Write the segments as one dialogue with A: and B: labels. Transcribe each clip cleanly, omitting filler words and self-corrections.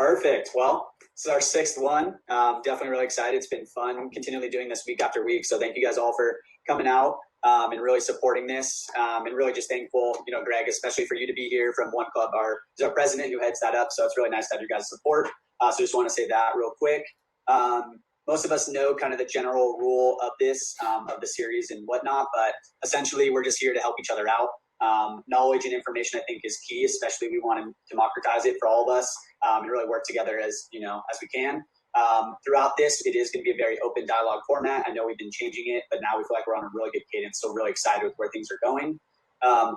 A: Perfect. Well, this is our sixth one. Definitely really excited. It's been fun continually doing this week after week. So thank you guys all for coming out and really supporting this. And really just thankful, Greg, especially for you to be here from One Club, is our president who heads that up. So it's really nice to have your guys' support. So just want to say that real quick. Most of us know kind of the general rule of this, of the series and whatnot, but essentially we're just here to help each other out. Knowledge and information, I think, is key, especially we want to democratize it for all of us and really work together as we can. Throughout this, it is going to be a very open dialogue format. I know we've been changing it, but now we feel like we're on a really good cadence, so really excited with where things are going.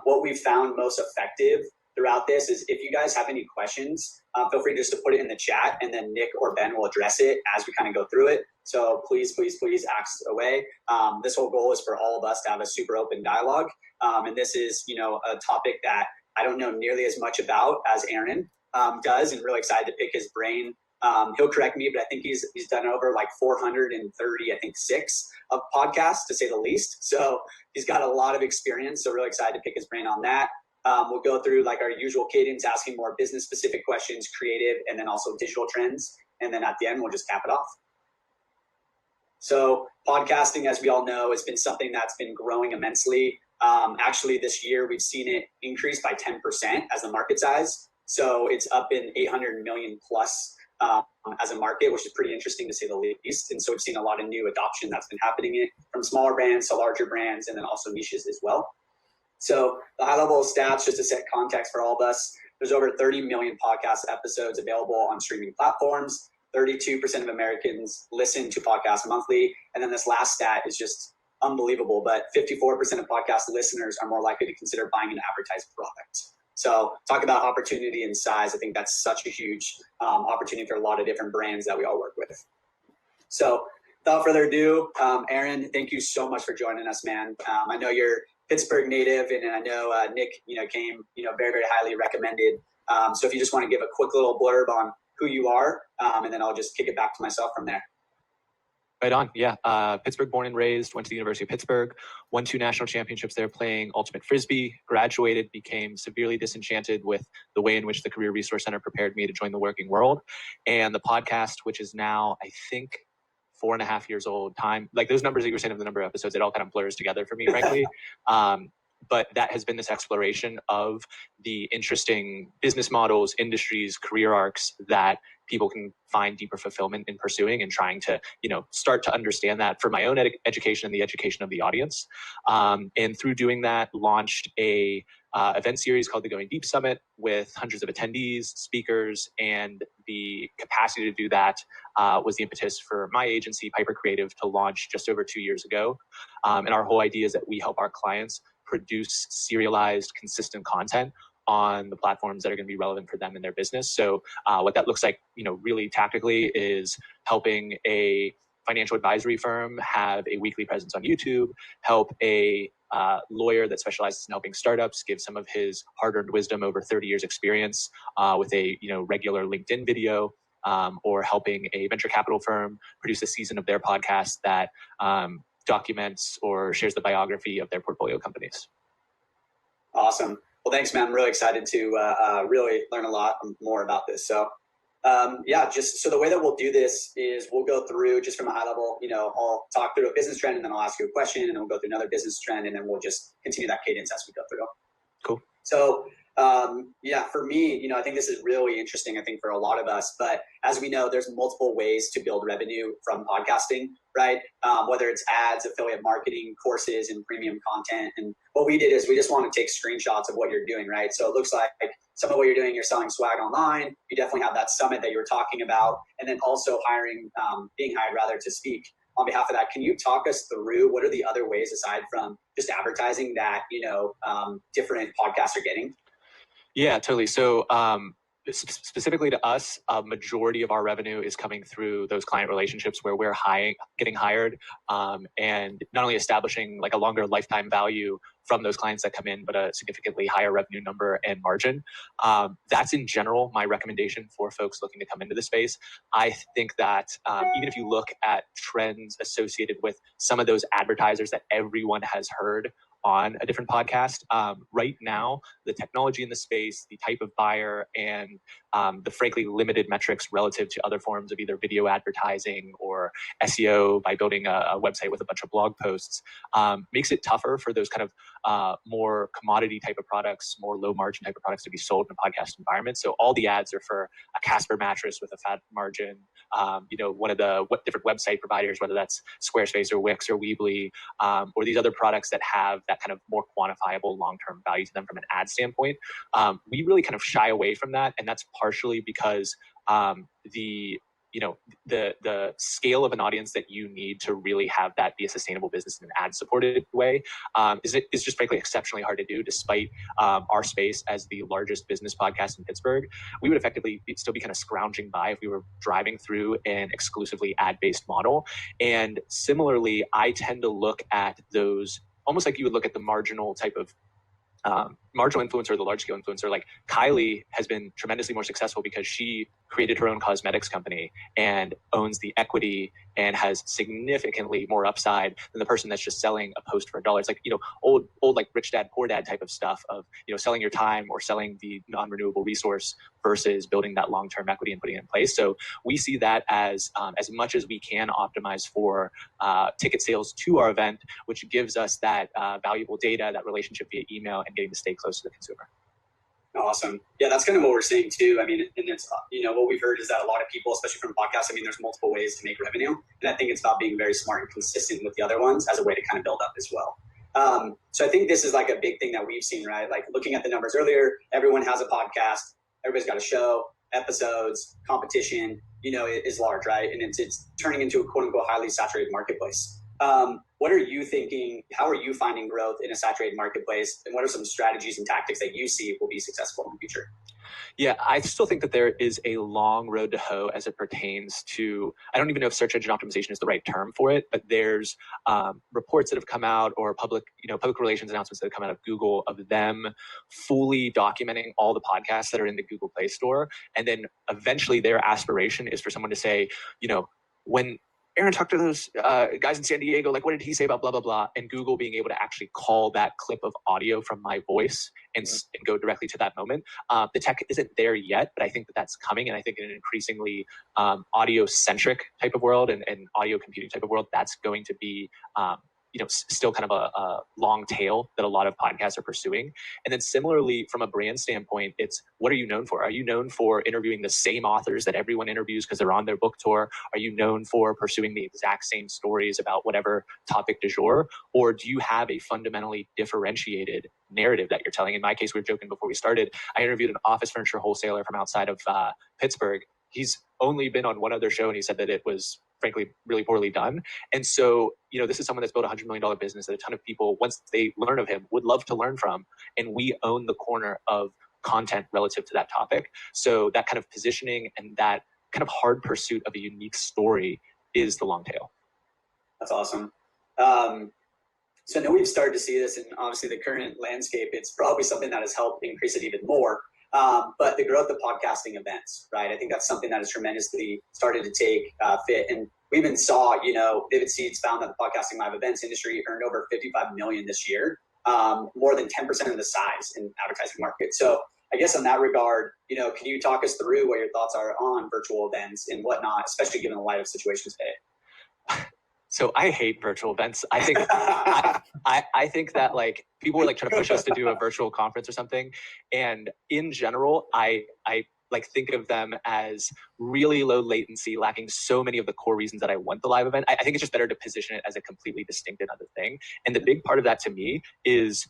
A: What we've found most effective throughout this is if you guys have any questions, feel free just to put it in the chat, and then Nick or Ben will address it as we kind of go through it. So please ask away. This whole goal is for all of us to have a super open dialogue. And this is, a topic that I don't know nearly as much about as Aaron does, and really excited to pick his brain. He'll correct me, but I think he's done over like 436 of podcasts, to say the least. So he's got a lot of experience. So really excited to pick his brain on that. We'll go through like our usual cadence, asking more business specific questions, creative, and then also digital trends. And then at the end, we'll just cap it off. So podcasting, as we all know, has been something that's been growing immensely. Actually, this year, we've seen it increase by 10% as the market size. So it's up in 800 million plus as a market, which is pretty interesting to say the least. And so we've seen a lot of new adoption that's been happening from smaller brands to larger brands, and then also niches as well. So the high level stats, just to set context for all of us, there's over 30 million podcast episodes available on streaming platforms. 32% of Americans listen to podcasts monthly. And then this last stat is just unbelievable, but 54% of podcast listeners are more likely to consider buying an advertised product. So talk about opportunity and size. I think that's such a huge opportunity for a lot of different brands that we all work with. So without further ado, Aaron, thank you so much for joining us, man. I know you're Pittsburgh native, and I know Nick, came, very, very highly recommended. So if you just want to give a quick little blurb on who you are, and then I'll just kick it back to myself from there.
B: Right on. Yeah. Pittsburgh born and raised, went to the University of Pittsburgh, won 2 national championships there playing ultimate Frisbee, graduated, became severely disenchanted with the way in which the Career Resource Center prepared me to join the working world. And the podcast, which is now, I think, 4.5 years old, like those numbers that you were saying of the number of episodes, it all kind of blurs together for me, frankly. But that has been this exploration of the interesting business models, industries, career arcs that people can find deeper fulfillment in pursuing, and trying to, start to understand that for my own education and the education of the audience. And through doing that, launched a event series called the Going Deep Summit with hundreds of attendees, speakers, and the capacity to do that was the impetus for my agency, Piper Creative, to launch just over 2 years ago. And our whole idea is that we help our clients produce serialized, consistent content on the platforms that are going to be relevant for them in their business. So what that looks like, really tactically, is helping a financial advisory firm have a weekly presence on YouTube, help a lawyer that specializes in helping startups give some of his hard-earned wisdom over 30 years experience with a regular LinkedIn video, or helping a venture capital firm produce a season of their podcast that documents or shares the biography of their portfolio companies.
A: Awesome. Well, thanks, man. I'm really excited to really learn a lot more about this. So just so the way that we'll do this is we'll go through just from a high level, I'll talk through a business trend, and then I'll ask you a question, and then we'll go through another business trend, and then we'll just continue that cadence as we go through.
B: Cool.
A: So for me, I think this is really interesting, I think, for a lot of us. But as we know, there's multiple ways to build revenue from podcasting, right? Whether it's ads, affiliate marketing, courses, and premium content. And what we did is we just want to take screenshots of what you're doing, right? So it looks like some of what you're doing, you're selling swag online. You definitely have that summit that you were talking about. And then also being hired rather to speak on behalf of that. Can you talk us through what are the other ways aside from just advertising that, different podcasts are getting?
B: Yeah, totally. So specifically to us, a majority of our revenue is coming through those client relationships where we're getting hired, and not only establishing like a longer lifetime value from those clients that come in, but a significantly higher revenue number and margin. That's in general my recommendation for folks looking to come into the space. I think that even if you look at trends associated with some of those advertisers that everyone has heard on a different podcast. Right now, the technology in the space, the type of buyer, and the frankly limited metrics relative to other forms of either video advertising or SEO by building a website with a bunch of blog posts makes it tougher for those kind of more commodity type of products, more low margin type of products to be sold in a podcast environment. So all the ads are for a Casper mattress with a fat margin, one of the different website providers, whether that's Squarespace or Wix or Weebly, or these other products that have that kind of more quantifiable long-term value to them from an ad standpoint. We really kind of shy away from that, and that's partially because the scale of an audience that you need to really have that be a sustainable business in an ad-supported way is just frankly exceptionally hard to do. Despite our space as the largest business podcast in Pittsburgh, we would effectively still be kind of scrounging by if we were driving through an exclusively ad-based model. And similarly, I tend to look at those almost like you would look at the marginal type of marginal influencer, the large scale influencer. Like Kylie has been tremendously more successful because she created her own cosmetics company and owns the equity and has significantly more upside than the person that's just selling a post for $1. It's like, old like rich dad, poor dad type of stuff of, selling your time or selling the non-renewable resource versus building that long-term equity and putting it in place. So we see that as much as we can optimize for ticket sales to our event, which gives us that valuable data, that relationship via email, and getting to stay close to the consumer.
A: Awesome. Yeah, that's kind of what we're seeing too. I mean, and it's, what we've heard is that a lot of people, especially from podcasts, there's multiple ways to make revenue. And I think it's about being very smart and consistent with the other ones as a way to kind of build up as well. So I think this is like a big thing that we've seen, right? Like looking at the numbers earlier, everyone has a podcast, everybody's got a show, episodes, competition, is large, right? And it's turning into a quote unquote highly saturated marketplace. What are you thinking? How are you finding growth in a saturated marketplace? And what are some strategies and tactics that you see will be successful in the future?
B: Yeah, I still think that there is a long road to hoe as it pertains to, I don't even know if search engine optimization is the right term for it, but there's reports that have come out or public relations announcements that have come out of Google of them fully documenting all the podcasts that are in the Google Play Store. And then eventually their aspiration is for someone to say, when Aaron talked to those guys in San Diego, like, what did he say about blah, blah, blah? And Google being able to actually call that clip of audio from my voice and go directly to that moment. The tech isn't there yet, but I think that that's coming. And I think in an increasingly audio-centric type of world and audio computing type of world, that's going to be still kind of a long tail that a lot of podcasts are pursuing. And then similarly, from a brand standpoint, it's what are you known for? Are you known for interviewing the same authors that everyone interviews because they're on their book tour? Are you known for pursuing the exact same stories about whatever topic du jour? Or do you have a fundamentally differentiated narrative that you're telling? In my case, we were joking before we started, I interviewed an office furniture wholesaler from outside of Pittsburgh. He's only been on one other show, and he said that it was frankly really poorly done. And so, this is someone that's built a $100 million business that a ton of people, once they learn of him, would love to learn from. And we own the corner of content relative to that topic. So that kind of positioning and that kind of hard pursuit of a unique story is the long tail.
A: That's awesome. So I know we've started to see this in obviously the current landscape. It's probably something that has helped increase it even more. But the growth of podcasting events, right? I think that's something that has tremendously started to take fit. And we even saw, Vivid Seats found that the podcasting live events industry earned over $55 million this year, more than 10% of the size in advertising market. So I guess in that regard, can you talk us through what your thoughts are on virtual events and whatnot, especially given the light of situations today?
B: So I hate virtual events. I think I think that like people were like trying to push us to do a virtual conference or something. And in general, I like think of them as really low latency, lacking so many of the core reasons that I want the live event. I think it's just better to position it as a completely distinct another thing. And the big part of that to me is,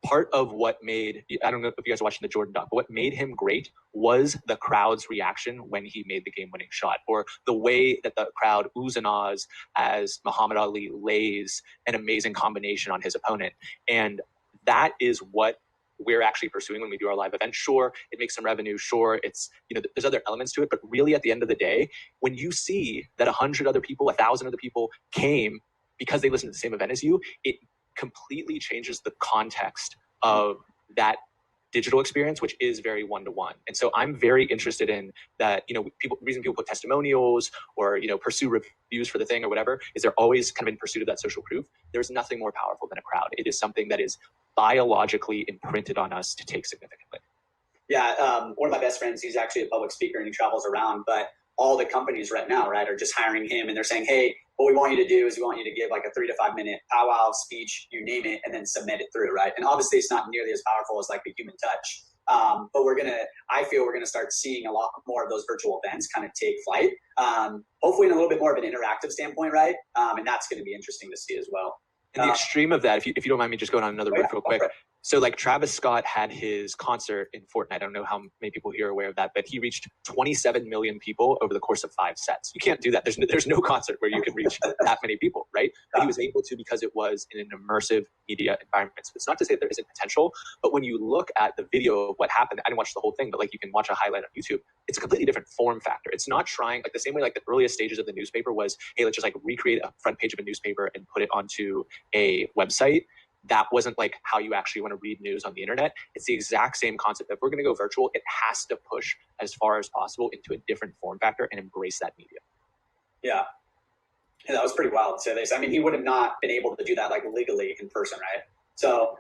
B: part of what made, I don't know if you guys are watching the Jordan doc, but what made him great was the crowd's reaction when he made the game-winning shot, or the way that the crowd oohs and ahs as Muhammad Ali lays an amazing combination on his opponent. And that is what we're actually pursuing when we do our live event. Sure, it makes some revenue. Sure, it's, there's other elements to it, but really at the end of the day, when you see that 100 other people, 1,000 other people came because they listened to the same event as you, it completely changes the context of that digital experience, which is very one-to-one. And so I'm very interested in that, reason people put testimonials or, pursue reviews for the thing or whatever, is they're always kind of in pursuit of that social proof. There's nothing more powerful than a crowd. It is something that is biologically imprinted on us to take significantly.
A: Yeah, one of my best friends, he's actually a public speaker and he travels around, but all the companies right now, right, are just hiring him and they're saying, hey, what we want you to do is we want you to give like a 3 to 5 minute powwow speech, you name it, and then submit it through, right? And obviously it's not nearly as powerful as like the human touch. But I feel we're going to start seeing a lot more of those virtual events kind of take flight. Hopefully in a little bit more of an interactive standpoint, right? And that's going to be interesting to see as well.
B: And the extreme of that, if you don't mind me just going on another riff real quick. So like Travis Scott had his concert in Fortnite. I don't know how many people here are aware of that, but he reached 27 million people over the course of 5 sets. You can't do that. There's no concert where you can reach that many people, right? But he was able to because it was in an immersive media environment. So it's not to say there isn't potential, but when you look at the video of what happened, I didn't watch the whole thing, but like you can watch a highlight on YouTube. It's a completely different form factor. It's not trying like the same way like the earliest stages of the newspaper was, hey, let's just like recreate a front page of a newspaper and put it onto a website. That wasn't like how you actually want to read news on the internet. It's the exact same concept. If we're going to go virtual, it has to push as far as possible into a different form factor and embrace that media. Yeah, that was pretty wild to say this. I mean, he would have not been able to do that like legally in person, right? So,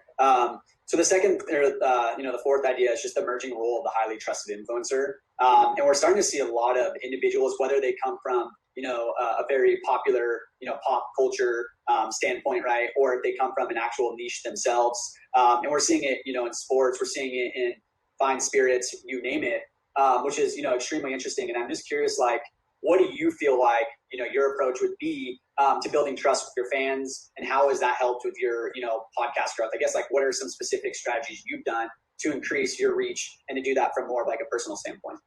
B: so the second, or the fourth idea is just the emerging role of the highly trusted influencer. And we're starting to see a lot of individuals, whether they come from a very popular, pop culture standpoint, right? Or if they come from an actual niche themselves. And we're seeing it, in sports, we're seeing it in fine spirits, you name it, which is, extremely interesting. And I'm just curious, like, what do you feel like, your approach would be to building trust with your fans, and how has that helped with your, podcast growth? I guess, like, what are some specific strategies you've done to increase your reach and to do that from more of like a personal standpoint?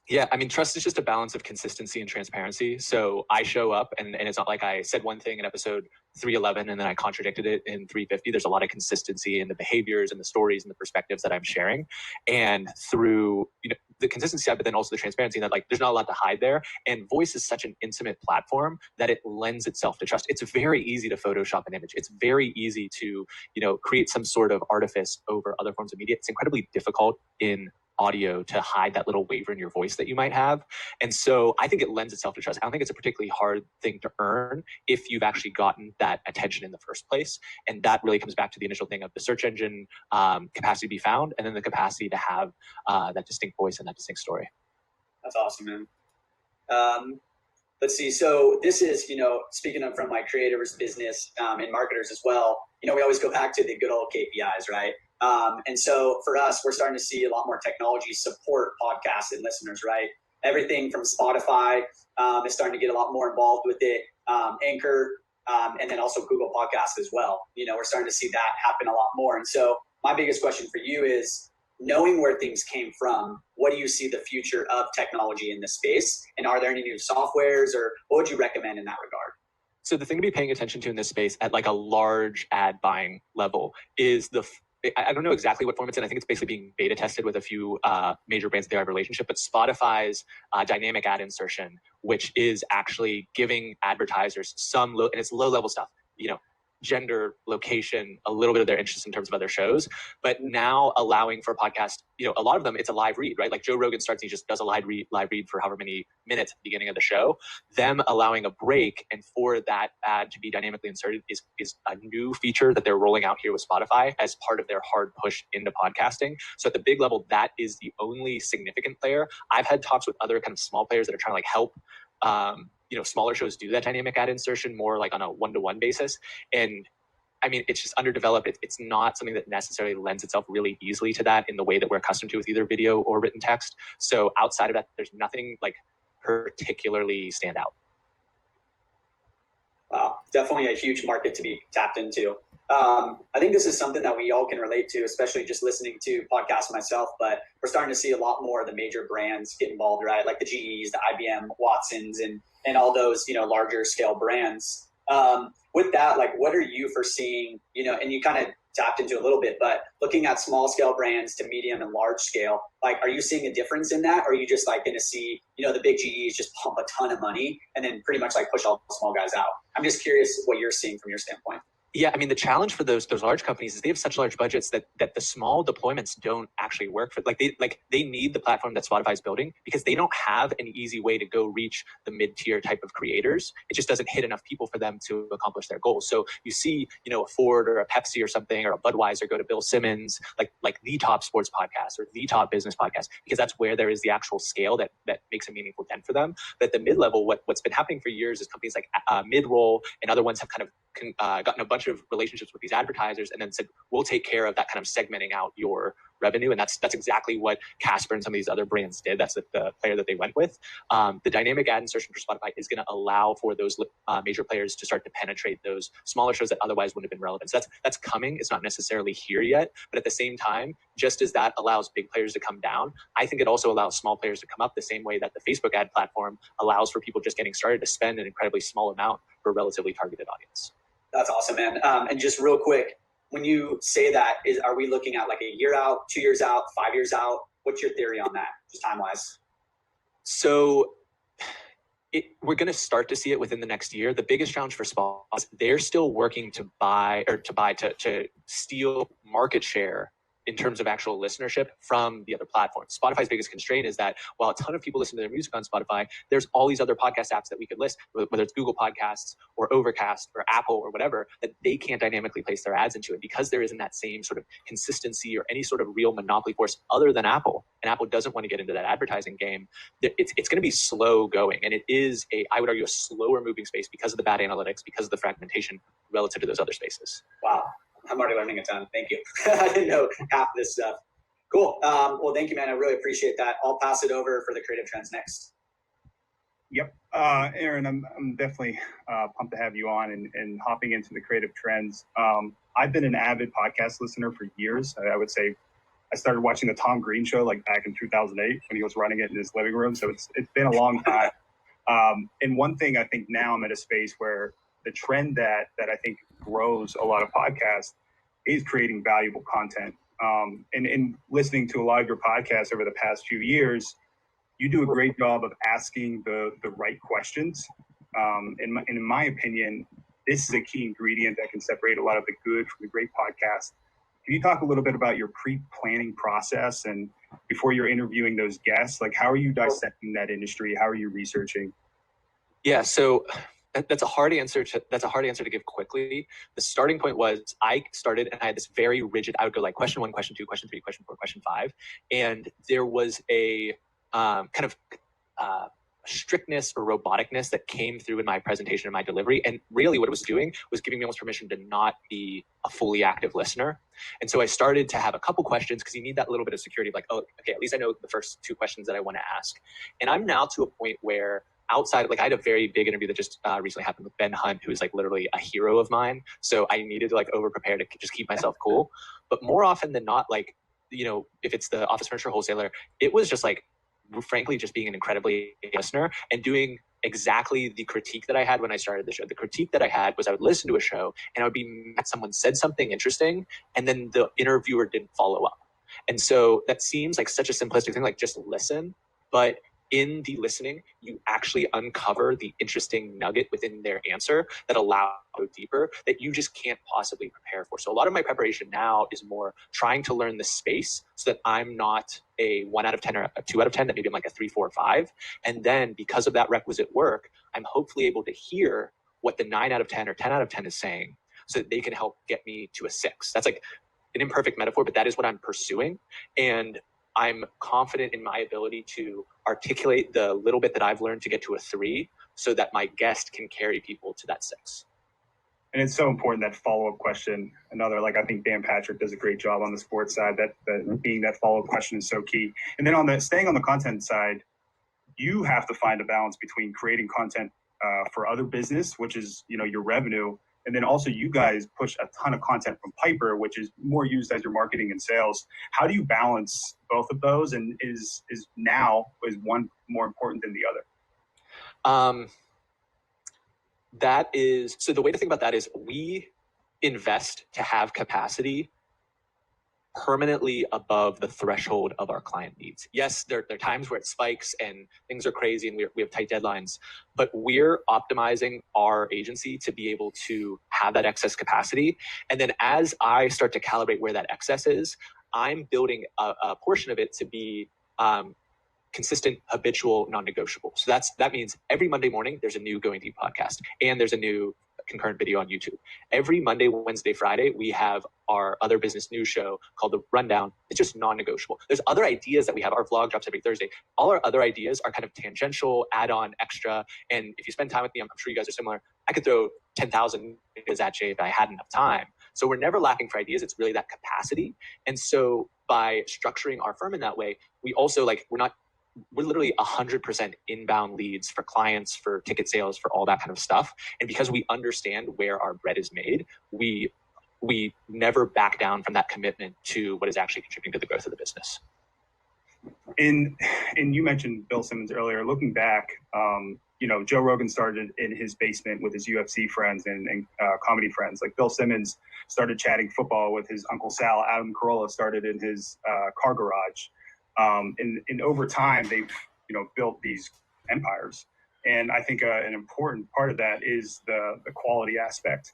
B: Yeah, I mean, trust is just a balance of consistency and transparency. So I show up and it's not like I said one thing in episode 311 and then I contradicted it in 350. There's a lot of consistency in the behaviors and the stories and the perspectives that I'm sharing. And through the consistency side, but then also the transparency, that like there's not a lot to hide there. And voice is such an intimate platform that it lends itself to trust. It's very easy to Photoshop an image. It's very easy to, create some sort of artifice over other forms of media. It's incredibly difficult in audio to hide that little waver in your voice that you might have. And so I think it lends itself to trust. I don't think it's a particularly hard thing to earn if you've actually gotten that attention in the first place. And that really comes back to the initial thing of the search engine capacity to be found, and then the capacity to have that distinct voice and that distinct story.
A: That's awesome, man. Let's see. So this is, speaking of from my creators, business, and marketers as well, we always go back to the good old KPIs, right? And so for us, we're starting to see a lot more technology support podcasts and listeners, right? Everything from Spotify is starting to get a lot more involved with it, Anchor, and then also Google Podcasts as well. We're starting to see that happen a lot more. And so my biggest question for you is, knowing where things came from, what do you see the future of technology in this space? And are there any new softwares, or what would you recommend in that regard?
B: So the thing to be paying attention to in this space at like a large ad buying level is I don't know exactly what form it's in. I think it's basically being beta tested with a few major brands that they have a relationship, but Spotify's dynamic ad insertion, which is actually giving advertisers some and it's low level stuff, gender, location, a little bit of their interest in terms of other shows, but now allowing for a podcast, a lot of them, it's a live read, right? Like Joe Rogan starts, he just does a live read for however many minutes at the beginning of the show. Them allowing a break and for that ad to be dynamically inserted is a new feature that they're rolling out here with Spotify as part of their hard push into podcasting. So at the big level, that is the only significant player. I've had talks with other kind of small players that are trying to like help smaller shows do that dynamic ad insertion more like on a one-to-one basis. And I mean, it's just underdeveloped. It's not something that necessarily lends itself really easily to that in the way that we're accustomed to with either video or written text. So outside of that, there's nothing like particularly stand out. Wow, definitely a huge market to be tapped into. I think this is something that we all can relate to, especially just listening to podcasts myself, but we're starting to see a lot more of the major brands get involved, right? Like the GEs, the IBM, Watsons, and all those, larger scale brands. With that, like, what are you foreseeing, and you kind of tapped into a little bit, but looking at small scale brands to medium and large scale, like, are you seeing a difference in that? Or are you just like going to see, the big GEs just pump a ton of money and then pretty much like push all the small guys out? I'm just curious what you're seeing from your standpoint. Yeah, I mean, the challenge for those large companies is they have such large budgets that the small deployments don't actually work for they need the platform that Spotify is building because they don't have an easy way to go reach the mid-tier type of creators. It just doesn't hit enough people for them to accomplish their goals. So you see, a Ford or a Pepsi or something or a Budweiser go to Bill Simmons, like the top sports podcast or the top business podcast, because that's where there is the actual scale that makes a meaningful dent for them. But at the mid-level, what's been happening for years is companies like Midroll and other ones have kind of gotten a bunch of relationships with these advertisers and then said, we'll take care of that kind of segmenting out your revenue. And that's exactly what Casper and some of these other brands did. That's the player that they went with. The dynamic ad insertion for Spotify is going to allow for those major players to start to penetrate those smaller shows that otherwise wouldn't have been relevant. So that's coming. It's not necessarily here yet. But at the same time, just as that allows big players to come down, I think it also allows small players to come up the same way that the Facebook ad platform allows for people just getting started to spend an incredibly small amount for a relatively targeted audience.
A: That's awesome, man. And just real quick, when you say that, are we looking at like a year out, 2 years out, 5 years out? What's your theory on that, just time-wise?
B: So we're going to start to see it within the next year. The biggest challenge for Spotify is they're still working to steal market share in terms of actual listenership from the other platforms. Spotify's biggest constraint is that while a ton of people listen to their music on Spotify, there's all these other podcast apps that we could list, whether it's Google Podcasts or Overcast or Apple or whatever, that they can't dynamically place their ads into it because there isn't that same sort of consistency or any sort of real monopoly force other than Apple. And Apple doesn't want to get into that advertising game. It's going to be slow going. And it is I would argue, a slower moving space because of the bad analytics, because of the fragmentation relative to those other spaces.
A: Wow. I'm already learning a ton. Thank you. I didn't know half this stuff. Cool. Well, thank you, man. I really appreciate that. I'll pass it over for the creative trends next.
C: Yep. Aaron, I'm definitely pumped to have you on and hopping into the creative trends. I've been an avid podcast listener for years. I would say I started watching the Tom Green show like back in 2008 when he was running it in his living room. So it's been a long time. And one thing I think now I'm at a space where the trend that I think grows a lot of podcasts is creating valuable content. And listening to a lot of your podcasts over the past few years, you do a great job of asking the right questions. In my opinion, this is a key ingredient that can separate a lot of the good from the great podcasts. Can you talk a little bit about your pre-planning process and before you're interviewing those guests? Like, how are you dissecting that industry? How are you researching?
B: Yeah, so that's a hard answer to give quickly. The starting point was I started and I had this very rigid, I would go like question 1, question 2, question 3, question 4, question 5. And there was a kind of strictness or roboticness that came through in my presentation and my delivery. And really what it was doing was giving me almost permission to not be a fully active listener. And so I started to have a couple questions because you need that little bit of security of like, oh, okay, at least I know the first 2 questions that I want to ask. And I'm now to a point where outside, like I had a very big interview that just recently happened with Ben Hunt, who is like literally a hero of mine. So I needed to like over prepare to just keep myself cool. But more often than not, like, if it's the office furniture wholesaler, it was just like, frankly, just being an incredibly listener and doing exactly the critique that I had when I started the show. The critique that I had was I would listen to a show and I would be mad someone said something interesting and then the interviewer didn't follow up. And so that seems like such a simplistic thing, like just listen. But in the listening, you actually uncover the interesting nugget within their answer that allows you to go deeper that you just can't possibly prepare for. So a lot of my preparation now is more trying to learn the space so that I'm not a 1 out of 10 or a 2 out of 10, that maybe I'm like a 3, 4, 5. And then because of that requisite work, I'm hopefully able to hear what the 9 out of 10 or 10 out of 10 is saying so that they can help get me to a 6. That's like an imperfect metaphor, but that is what I'm pursuing. And I'm confident in my ability to articulate the little bit that I've learned to get to a 3 so that my guest can carry people to that 6.
C: And it's so important, that follow-up question. I think Dan Patrick does a great job on the sports side, that being that follow-up question is so key. And then staying on the content side, you have to find a balance between creating content for other business, which is, your revenue. And then also you guys push a ton of content from Piper, which is more used as your marketing and sales. How do you balance both of those? And is one more important than the other?
B: So the way to think about that is we invest to have capacity permanently above the threshold of our client needs. Yes, there are times where it spikes and things are crazy and we have tight deadlines, but we're optimizing our agency to be able to have that excess capacity. And then as I start to calibrate where that excess is, I'm building a portion of it to be consistent, habitual, non-negotiable. So that means every Monday morning, there's a new Going Deep podcast and there's a new concurrent video on YouTube. Every Monday, Wednesday, Friday, we have our other business news show called The Rundown. It's just non-negotiable. There's other ideas that we have. Our vlog drops every Thursday. All our other ideas are kind of tangential, add-on, extra. And if you spend time with me, I'm sure you guys are similar. I could throw 10,000 videos at you if I had enough time. So we're never lacking for ideas. It's really that capacity. And so by structuring our firm in that way, we also we're literally 100% inbound leads for clients, for ticket sales, for all that kind of stuff. And because we understand where our bread is made, we never back down from that commitment to what is actually contributing to the growth of the business.
C: And you mentioned Bill Simmons earlier. Looking back, Joe Rogan started in his basement with his UFC friends and comedy friends. Like Bill Simmons started chatting football with his Uncle Sal. Adam Carolla started in his car garage. And over time, they've built these empires. And I think an important part of that is the quality aspect.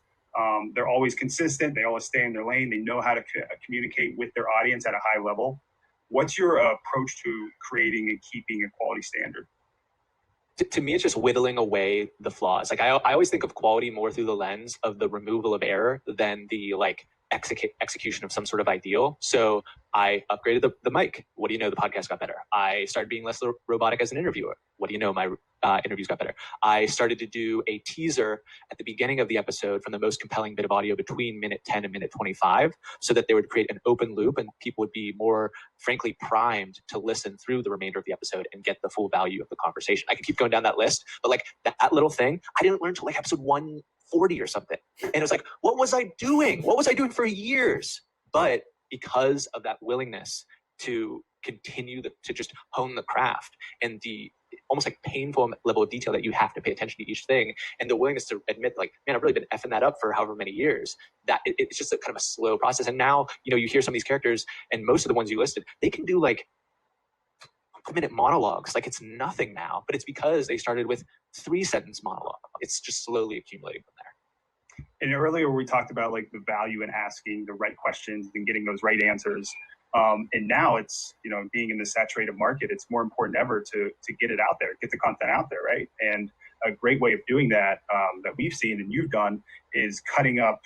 C: They're always consistent. They always stay in their lane. They know how to communicate with their audience at a high level. What's your approach to creating and keeping a quality standard?
B: To me, it's just whittling away the flaws. Like I always think of quality more through the lens of the removal of error than the execution of some sort of ideal. So I upgraded the mic. What do you know? The podcast got better. I started being less robotic as an interviewer. What do you know? My interviews got better. I started to do a teaser at the beginning of the episode from the most compelling bit of audio between minute 10 and minute 25, so that they would create an open loop and people would be more, frankly, primed to listen through the remainder of the episode and get the full value of the conversation. I could keep going down that list, but that little thing, I didn't learn until episode 140 or something. And it was like, what was I doing? What was I doing for years? But because of that willingness to continue to just hone the craft and the almost painful level of detail that you have to pay attention to each thing, and the willingness to admit man, I've really been effing that up for however many years, that it's just a kind of a slow process. And now, you hear some of these characters, and most of the ones you listed, they can do minute monologues. It's nothing now, but it's because they started with 3-sentence monologue. It's just slowly accumulating from there.
C: And earlier we talked about the value in asking the right questions and getting those right answers. And now it's, being in the saturated market, it's more important than ever to get it out there, get the content out there, right? And a great way of doing that, that we've seen and you've done, is cutting up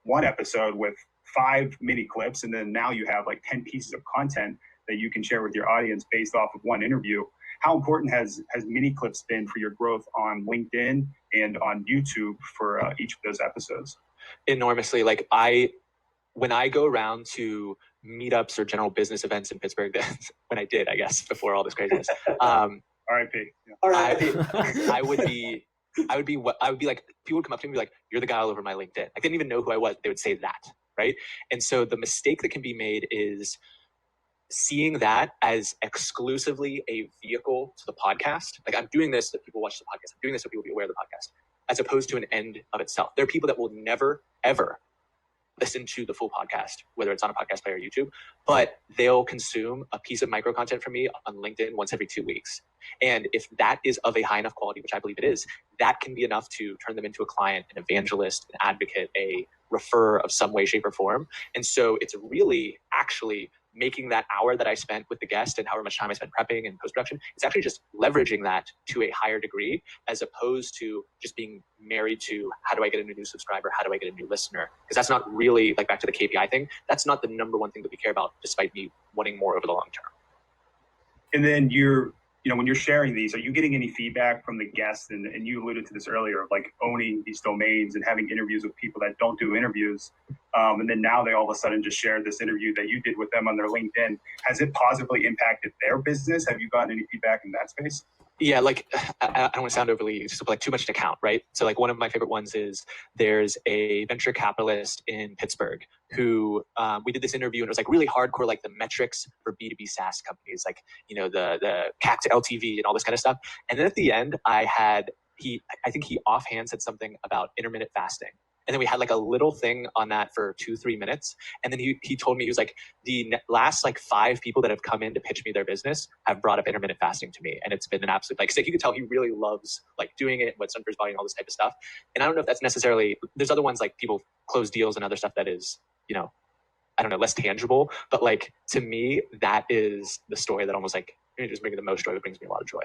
C: one episode with 5 mini clips. And then now you have 10 pieces of content that you can share with your audience based off of one interview. How important has mini clips been for your growth on LinkedIn and on YouTube for each of those episodes?
B: Enormously. When I go around to meetups or general business events in Pittsburgh, when I did, I guess, before all this craziness,
C: R.I.P. Yeah.
B: I would be people would come up to me and be like, "You're the guy all over my LinkedIn." I didn't even know who I was. They would say that, right? And so the mistake that can be made is seeing that as exclusively a vehicle to the podcast. I'm doing this so that people watch the podcast. I'm doing this so people be aware of the podcast, as opposed to an end of itself. There are people that will never, ever listen to the full podcast, whether it's on a podcast player or YouTube, but they'll consume a piece of micro content from me on LinkedIn once every 2 weeks. And if that is of a high enough quality, which I believe it is, that can be enough to turn them into a client, an evangelist, an advocate, a referrer of some way, shape, or form. And so it's really actually making that hour that I spent with the guest and however much time I spent prepping and post-production, it's actually just leveraging that to a higher degree, as opposed to just being married to how do I get a new subscriber? How do I get a new listener? Because that's not really, back to the KPI thing, that's not the number one thing that we care about, despite me wanting more over the long term.
C: And then when you're sharing these, are you getting any feedback from the guests? And you alluded to this earlier, of owning these domains and having interviews with people that don't do interviews. And then now they all of a sudden just share this interview that you did with them on their LinkedIn. Has it positively impacted their business? Have you gotten any feedback in that space?
B: Yeah, I don't want to sound overly too much to count, right? So one of my favorite ones is there's a venture capitalist in Pittsburgh who we did this interview, and it was really hardcore, the metrics for B2B SaaS companies, the CAC to LTV and all this kind of stuff. And then at the end, I think he offhand said something about intermittent fasting. And then we had like a little thing on that for 2-3 minutes. And then he told me, he was like, the last like 5 people that have come in to pitch me their business have brought up intermittent fasting to me. And it's been an absolute, like, 'cause you could tell he really loves like doing it, what's done for his body and all this type of stuff. And I don't know if that's necessarily, there's other ones like people close deals and other stuff that is, you know, I don't know, less tangible. But like, to me, that is the story that almost like, just bringing the most joy, that brings me a lot of joy.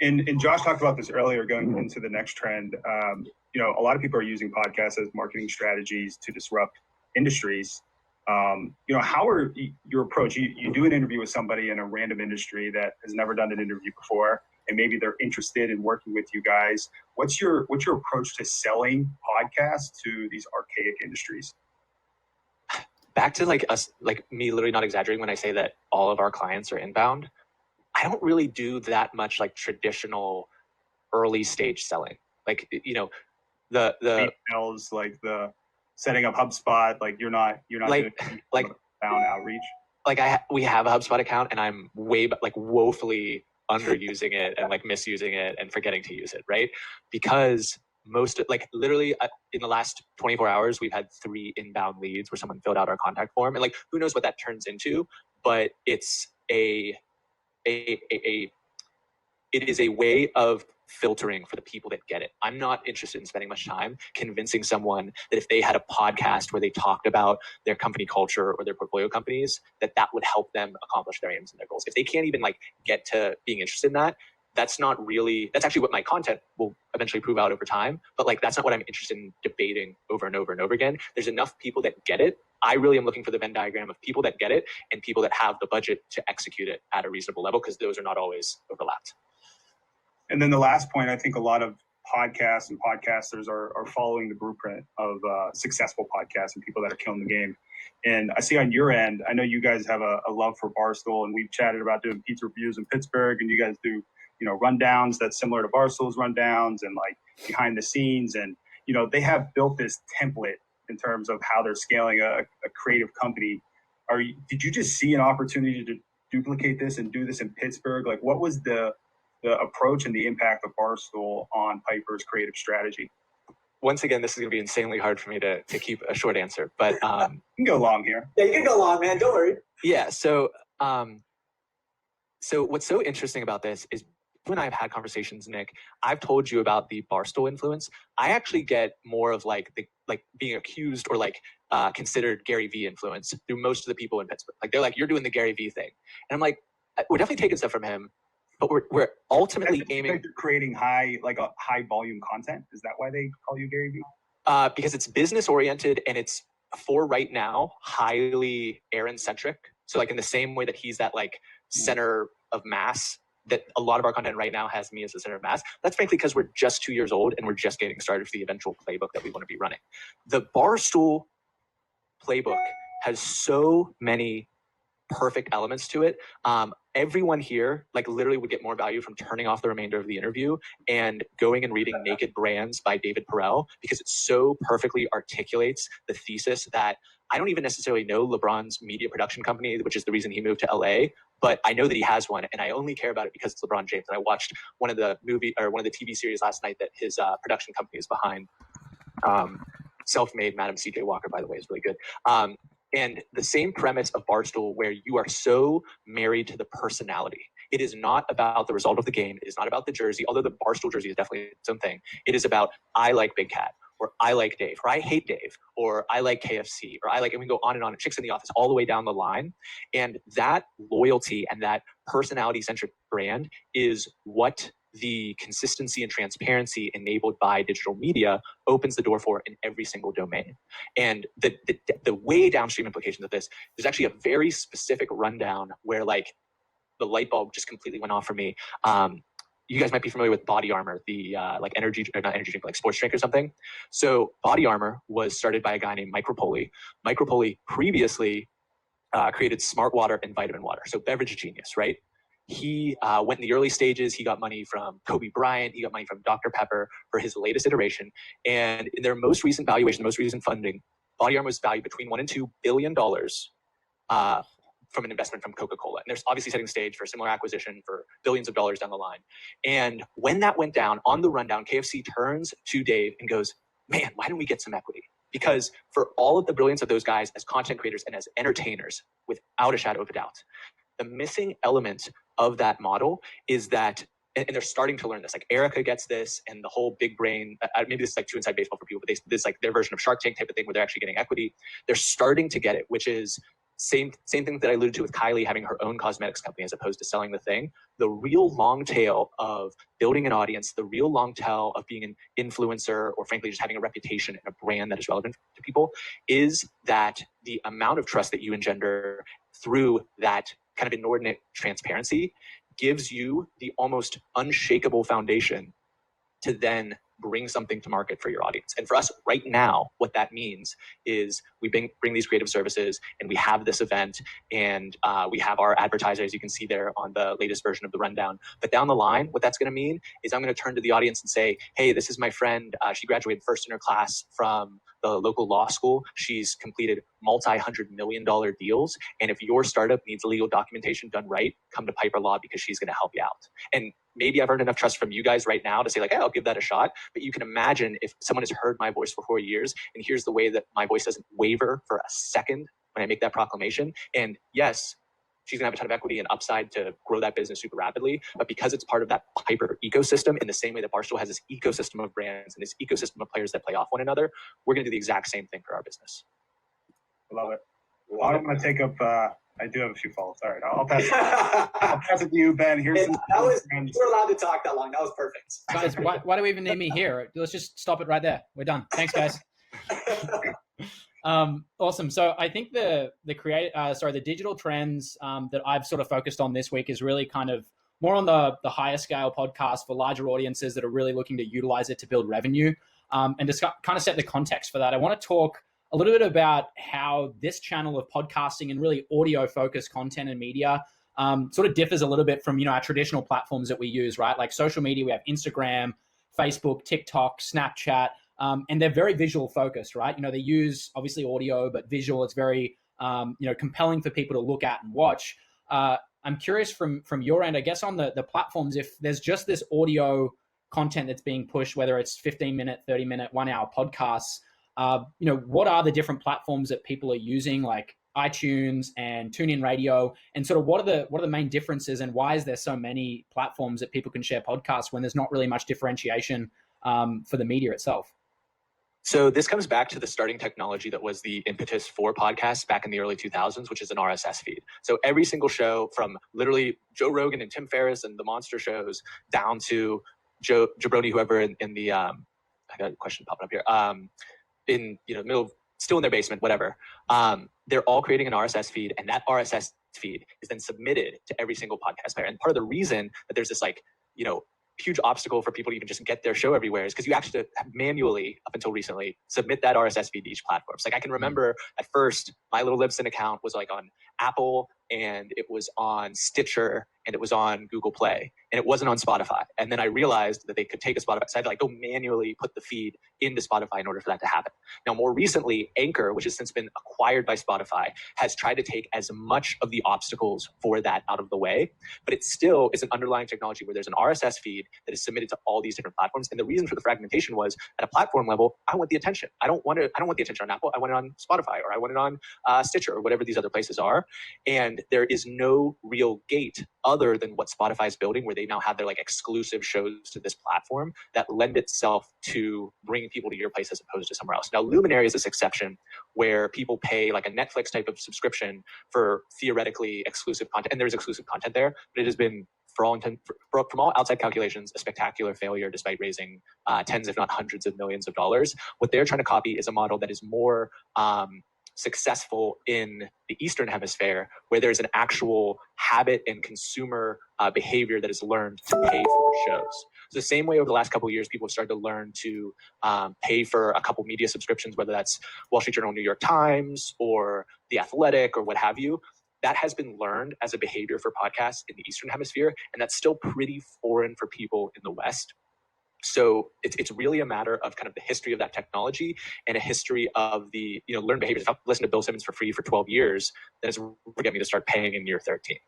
C: And Josh talked about this earlier, going into the next trend. You know, a lot of people are using podcasts as marketing strategies to disrupt industries. You know, how are your approach? You do an interview with somebody in a random industry that has never done an interview before, and maybe they're interested in working with you guys. What's your approach to selling podcasts to these archaic industries?
B: Back to like us, like me literally not exaggerating when I say that all of our clients are inbound. I don't really do that much like traditional early stage selling. Like, you know, the
C: details, like the setting up HubSpot, like you're not
B: like
C: bound outreach.
B: Like we have a HubSpot account, and I'm woefully underusing it and like misusing it and forgetting to use it, right? Because like literally in the last 24 hours, we've had 3 inbound leads where someone filled out our contact form, and like who knows what that turns into, but it's it is a way of filtering for the people that get it. I'm not interested in spending much time convincing someone that if they had a podcast where they talked about their company culture or their portfolio companies, that would help them accomplish their aims and their goals. If they can't even like get to being interested in that, that's actually what my content will eventually prove out over time. But like, that's not what I'm interested in debating over and over and over again. There's enough people that get it. I really am looking for the Venn diagram of people that get it and people that have the budget to execute it at a reasonable level, because those are not always overlapped.
C: And then the last point, I think a lot of podcasts and podcasters are following the blueprint of successful podcasts and people that are killing the game. And I see on your end, I know you guys have a love for Barstool, and we've chatted about doing pizza reviews in Pittsburgh, and you guys do, you know, rundowns that's similar to Barstool's rundowns and like behind the scenes. And, you know, they have built this template in terms of how they're scaling a creative company. Did you just see an opportunity to duplicate this and do this in Pittsburgh? Like, what was the approach and the impact of Barstool on Piper's creative strategy?
B: Once again, this is going to be insanely hard for me to keep a short answer, but
C: you can go long here.
A: Yeah, you can go long, man. Don't worry.
B: Yeah. So what's so interesting about this is, when I've had conversations, Nick, I've told you about the Barstool influence. I actually get more of like being accused or like considered Gary Vee influence through most of the people in Pittsburgh. Like, they're like, you're doing the Gary Vee thing, and I'm like, we're definitely taking stuff from him, but we're ultimately aiming
C: creating high volume content. Is that why they call you Gary Vee?
B: Because it's business oriented, and it's, for right now, highly Aaron centric. So like in the same way that he's that like center of mass, that a lot of our content right now has me as the center of mass. That's frankly because we're just 2 years old and we're just getting started for the eventual playbook that we want to be running. The Barstool playbook has so many perfect elements to it. Everyone here like literally would get more value from turning off the remainder of the interview and going and reading Naked Brands by David Perel, because it so perfectly articulates the thesis that I don't even necessarily know LeBron's media production company, which is the reason he moved to LA, but I know that he has one, and I only care about it because it's LeBron James. And I watched one of the TV series last night that his production company is behind. Self-made Madam C.J. Walker, by the way, is really good. And the same premise of Barstool, where you are so married to the personality. It is not about the result of the game. It is not about the jersey, although the Barstool jersey is definitely its own thing. It is about, I like Big Cat, or I like Dave, or I hate Dave, or I like KFC, or I like, and we go on and Chicks in the Office, all the way down the line. And that loyalty and that personality-centric brand is what the consistency and transparency enabled by digital media opens the door for in every single domain. And the way downstream implications of this, there's actually a very specific rundown where like the light bulb just completely went off for me. You guys might be familiar with Body Armor, the not energy drink, like sports drink or something. So Body Armor was started by a guy named Mike Rapoli. Mike Rapoli previously created Smart Water and Vitamin Water. So beverage genius, right? He went in the early stages. He got money from Kobe Bryant. He got money from Dr. Pepper for his latest iteration. And in their most recent valuation, most recent funding, Body Armor was valued between $1 and $2 billion from an investment from Coca-Cola. And there's obviously setting the stage for a similar acquisition for billions of dollars down the line. And when that went down on the rundown, KFC turns to Dave and goes, man, why didn't we get some equity? Because for all of the brilliance of those guys as content creators and as entertainers, without a shadow of a doubt, the missing element of that model is that, and they're starting to learn this, like Erica gets this, and the whole big brain, maybe this is like too inside baseball for people, but this is like their version of Shark Tank type of thing where they're actually getting equity. They're starting to get it, which is same thing that I alluded to with Kylie having her own cosmetics company as opposed to selling the thing. The real long tail of building an audience, the real long tail of being an influencer, or frankly just having a reputation and a brand that is relevant to people, is that the amount of trust that you engender through that kind of inordinate transparency gives you the almost unshakable foundation to then bring something to market for your audience. And for us right now, what that means is we bring these creative services, and we have this event, and we have our advertisers, you can see there on the latest version of the rundown. But down the line, what that's going to mean is I'm going to turn to the audience and say, hey, this is my friend. She graduated first in her class from the local law school. She's completed multi-$100 million deals. And if your startup needs legal documentation done right, come to Piper Law because she's going to help you out. And maybe I've earned enough trust from you guys right now to say like, hey, I'll give that a shot. But you can imagine if someone has heard my voice for 4 years and here's the way that my voice doesn't waver for a second when I make that proclamation. And yes, she's gonna have a ton of equity and upside to grow that business super rapidly. But because it's part of that Piper ecosystem, in the same way that Barstool has this ecosystem of brands and this ecosystem of players that play off one another, we're gonna do the exact same thing for our business.
C: Love it. Well, I'm gonna take up, I do have a few follow-ups. All right, I'll pass it. I'll pass it to you, Ben. Here's
A: you were allowed to talk that long. That was perfect.
D: Guys, why do we even need me here? Let's just stop it right there. We're done. Thanks, guys. Awesome. So I think the digital trends that I've sort of focused on this week is really kind of more on the higher scale podcast for larger audiences that are really looking to utilize it to build revenue. And to kind of set the context for that, I want to talk a little bit about how this channel of podcasting and really audio focused content and media sort of differs a little bit from, our traditional platforms that we use, right? Like social media, we have Instagram, Facebook, TikTok, Snapchat, and they're very visual focused, right? They use obviously audio, but visual. It's very, compelling for people to look at and watch. I'm curious from your end, I guess, on the platforms, if there's just this audio content that's being pushed, whether it's 15-minute, 30-minute, 1-hour podcasts, what are the different platforms that people are using, like iTunes and TuneIn Radio, and sort of what are the main differences, and why is there so many platforms that people can share podcasts when there's not really much differentiation for the media itself?
B: So this comes back to the starting technology that was the impetus for podcasts back in the early 2000s, which is an RSS feed. So every single show, from literally Joe Rogan and Tim Ferriss and the monster shows down to Jabroni, whoever in the I got a question popping up here. In middle, still in their basement, whatever. They're all creating an RSS feed, and that RSS feed is then submitted to every single podcast player. And part of the reason that there's this huge obstacle for people to even just get their show everywhere is because you actually have to manually, up until recently, submit that RSS feed to each platform. So I can remember at first, my little Libsyn account was like on Apple, and it was on Stitcher, and it was on Google Play, and it wasn't on Spotify. And then I realized that they could take a Spotify, so I had to go manually put the feed into Spotify in order for that to happen. Now, more recently, Anchor, which has since been acquired by Spotify, has tried to take as much of the obstacles for that out of the way, but it still is an underlying technology where there's an RSS feed that is submitted to all these different platforms. And the reason for the fragmentation was, at a platform level, I want the attention. I don't want the attention on Apple. I want it on Spotify, or I want it on Stitcher, or whatever these other places are. And there is no real gate other than what Spotify is building, where they now have their exclusive shows to this platform that lend itself to bringing people to your place as opposed to somewhere else. Now, Luminary is this exception where people pay like a Netflix type of subscription for theoretically exclusive content, and there's exclusive content there, but it has been, from all outside calculations, a spectacular failure despite raising tens, if not hundreds of millions of dollars. What they're trying to copy is a model that is more successful in the Eastern Hemisphere, where there's an actual habit and consumer behavior that is learned to pay for shows. So the same way over the last couple of years, people have started to learn to pay for a couple media subscriptions, whether that's Wall Street Journal, New York Times, or The Athletic, or what have you. That has been learned as a behavior for podcasts in the Eastern Hemisphere, and that's still pretty foreign for people in the West. So it's really a matter of kind of the history of that technology and a history of the learned behaviors. If I've listened to Bill Simmons for free for 12 years, then it's going to get me to start paying in year 13.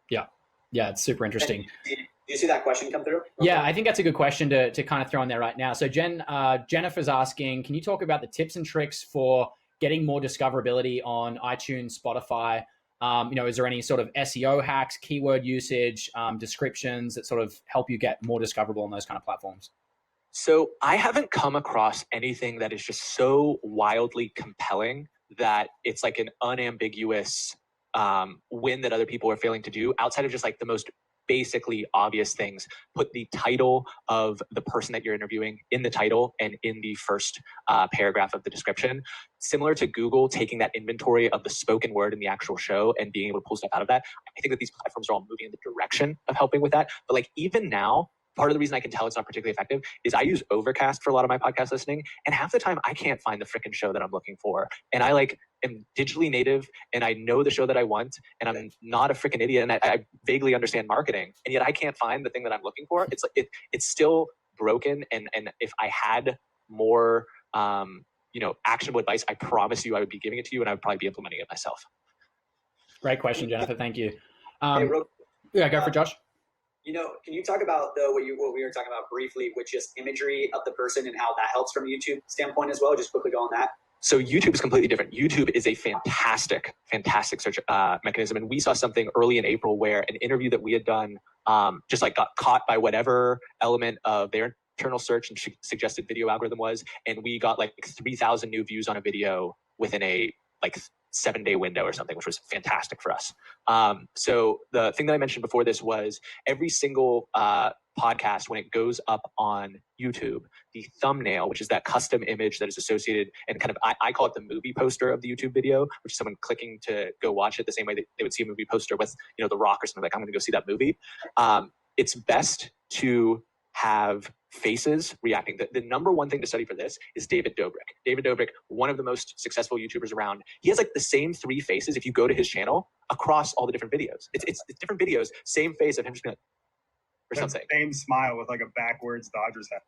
D: Yeah, it's super interesting.
A: Do you see that question come through?
D: Yeah, I think that's a good question to kind of throw in there right now. So Jennifer's asking, can you talk about the tips and tricks for getting more discoverability on iTunes, Spotify? Is there any sort of SEO hacks, keyword usage, descriptions that sort of help you get more discoverable on those kind of platforms?
B: So I haven't come across anything that is just so wildly compelling that it's like an unambiguous win that other people are failing to do, outside of just like the most basically obvious things. Put the title of the person that you're interviewing in the title and in the first paragraph of the description. Similar to Google taking that inventory of the spoken word in the actual show and being able to pull stuff out of that. I think that these platforms are all moving in the direction of helping with that. But like even now, part of the reason I can tell it's not particularly effective is I use Overcast for a lot of my podcast listening, and half the time I can't find the freaking show that I'm looking for. And I like am digitally native and I know the show that I want, and I'm not a freaking idiot, and I vaguely understand marketing, and yet I can't find the thing that I'm looking for. It's like it's still broken, and if I had more actionable advice, I promise you I would be giving it to you, and I would probably be implementing it myself.
D: Great question, Jennifer. Thank you.
A: Hey,
D: Yeah, go for Josh.
A: Can you talk about though what we were talking about briefly with just imagery of the person and how that helps from a YouTube standpoint as well? Just quickly go on that.
B: So YouTube is completely different. YouTube is a fantastic search mechanism. And we saw something early in April where an interview that we had done just like got caught by whatever element of their internal search and suggested video algorithm was. And we got like 3,000 new views on a video within a 7-day window or something, which was fantastic for us. So the thing that I mentioned before this was every single podcast, when it goes up on YouTube, the thumbnail, which is that custom image that is associated, and kind of I call it the movie poster of the YouTube video, which is someone clicking to go watch it the same way that they would see a movie poster with The Rock or something, like I'm going to go see that movie. It's best to have faces reacting. The number one thing to study for this is David Dobrik. David Dobrik, one of the most successful YouTubers around. He has like the same 3 faces if you go to his channel across all the different videos. It's different videos, same face of him just being like, or something.
C: Same smile with like a backwards Dodgers hat.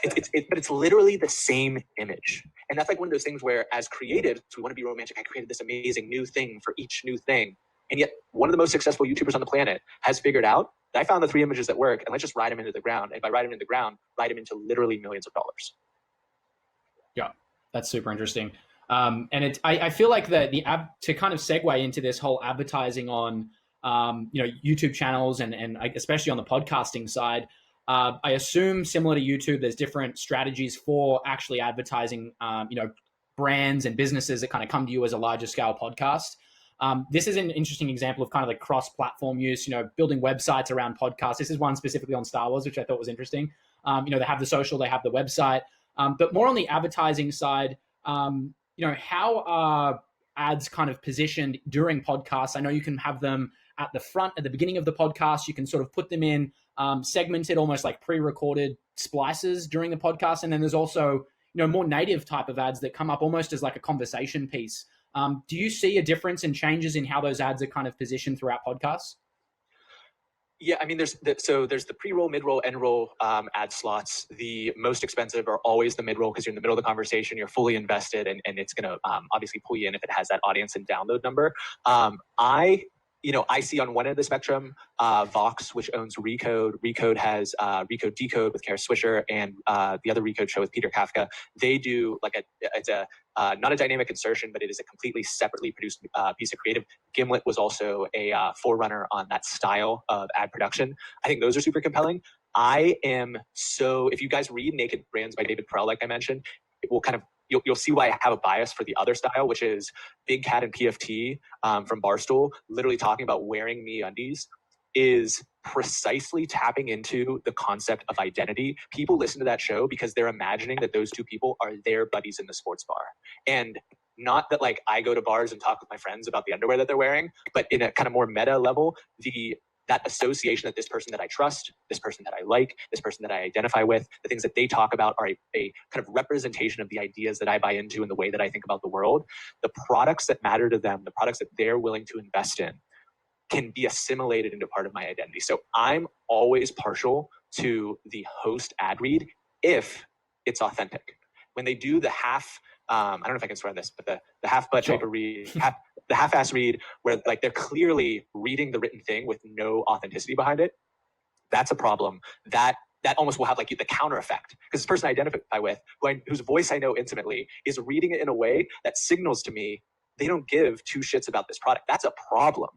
B: But it's literally the same image. And that's like one of those things where as creatives, we want to be romantic. I created this amazing new thing for each new thing. And yet one of the most successful YouTubers on the planet has figured out that I found the 3 images that work, and let's just ride them into the ground. And by ride them into the ground, ride them into literally millions of dollars.
D: Yeah, that's super interesting. And I feel like to kind of segue into this whole advertising on YouTube channels and especially on the podcasting side, I assume similar to YouTube, there's different strategies for actually advertising, brands and businesses that kind of come to you as a larger scale podcast. This is an interesting example of kind of like cross-platform use, building websites around podcasts. This is one specifically on Star Wars, which I thought was interesting. They have the social, they have the website, but more on the advertising side, how are ads kind of positioned during podcasts? I know you can have them at the front, at the beginning of the podcast. You can sort of put them in segmented, almost like pre-recorded splices during the podcast. And then there's also, more native type of ads that come up almost as like a conversation piece. Do you see a difference in changes in how those ads are kind of positioned throughout podcasts?
B: Yeah, I mean, there's the pre-roll, mid-roll, end-roll ad slots. The most expensive are always the mid-roll because you're in the middle of the conversation, you're fully invested, and it's going to obviously pull you in if it has that audience and download number. I see on one end of the spectrum, Vox, which owns Recode. Recode has Recode Decode with Kara Swisher, and the other Recode show with Peter Kafka. They do it's not a dynamic insertion, but it is a completely separately produced piece of creative. Gimlet was also a forerunner on that style of ad production. I think those are super compelling. If you guys read Naked Brands by David Perell, like I mentioned, it will kind of You'll see why I have a bias for the other style, which is Big Cat and PFT from Barstool, literally talking about wearing MeUndies, is precisely tapping into the concept of identity. People listen to that show because they're imagining that those two people are their buddies in the sports bar. And not that like I go to bars and talk with my friends about the underwear that they're wearing, but in a kind of more meta level, that association that this person that I trust, this person that I like, this person that I identify with, the things that they talk about are a kind of representation of the ideas that I buy into and the way that I think about the world. The products that matter to them, the products that they're willing to invest in, can be assimilated into part of my identity. So I'm always partial to the host ad read if it's authentic. When they do the half, I don't know if I can swear on this, but the half butt paper read, the half-ass read, where like they're clearly reading the written thing with no authenticity behind it, that's a problem. That almost will have like the counter effect, because this person I identify with, whose voice I know intimately, is reading it in a way that signals to me they don't give two shits about this product. That's a problem.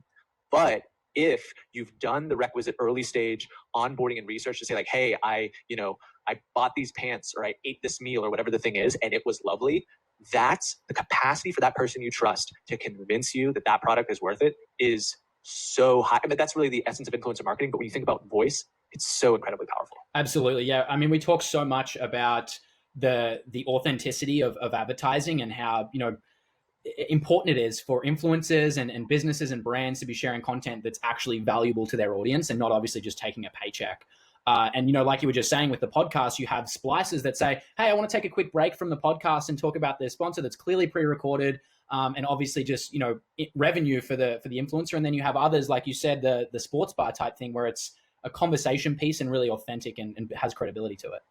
B: But if you've done the requisite early stage onboarding and research to say like, hey, I bought these pants, or I ate this meal, or whatever the thing is, and it was lovely, that's the capacity for that person you trust to convince you that that product is worth it is so high. I mean, that's really the essence of influencer marketing. But when you think about voice, it's so incredibly powerful.
D: Absolutely. Yeah. I mean, we talk so much about the authenticity of advertising and how, important it is for influencers and businesses and brands to be sharing content that's actually valuable to their audience and not obviously just taking a paycheck. And, like you were just saying with the podcast, you have splicers that say, hey, I want to take a quick break from the podcast and talk about their sponsor that's clearly pre-recorded, and obviously just, revenue for the influencer. And then you have others, like you said, the sports bar type thing where it's a conversation piece and really authentic and has credibility to it.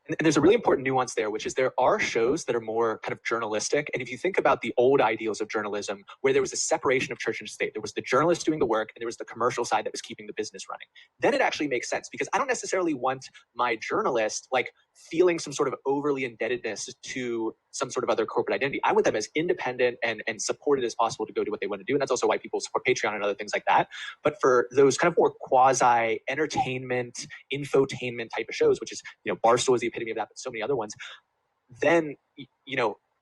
B: And there's a really important nuance there, which is there are shows that are more kind of journalistic. And if you think about the old ideals of journalism, where there was a separation of church and state, there was the journalist doing the work and there was the commercial side that was keeping the business running. Then it actually makes sense, because I don't necessarily want my journalist like feeling some sort of overly indebtedness to some sort of other corporate identity. I want them as independent and supported as possible to go do what they want to do. And that's also why people support Patreon and other things like that. But for those kind of more quasi entertainment, infotainment type of shows, which is, Barstool is the epitome of that, but so many other ones, then,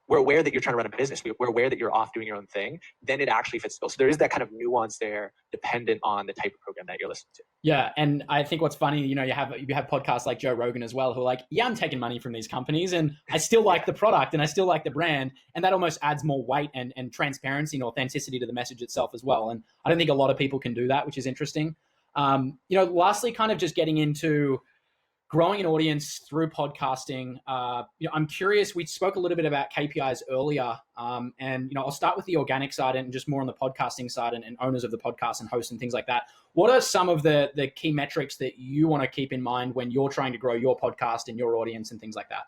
B: we're aware that you're trying to run a business. We're aware that you're off doing your own thing. Then it actually fits the bill. So there is that kind of nuance there, dependent on the type of program that you're listening to.
D: Yeah, and I think what's funny, you have podcasts like Joe Rogan as well, who are like, yeah, I'm taking money from these companies, and I still like the product, and I still like the brand, and that almost adds more weight and transparency and authenticity to the message itself as well. And I don't think a lot of people can do that, which is interesting. Lastly, kind of just getting into growing an audience through podcasting. I'm curious, we spoke a little bit about KPIs earlier, and I'll start with the organic side and just more on the podcasting side and owners of the podcast and hosts and things like that. What are some of the key metrics that you want to keep in mind when you're trying to grow your podcast and your audience and things like that?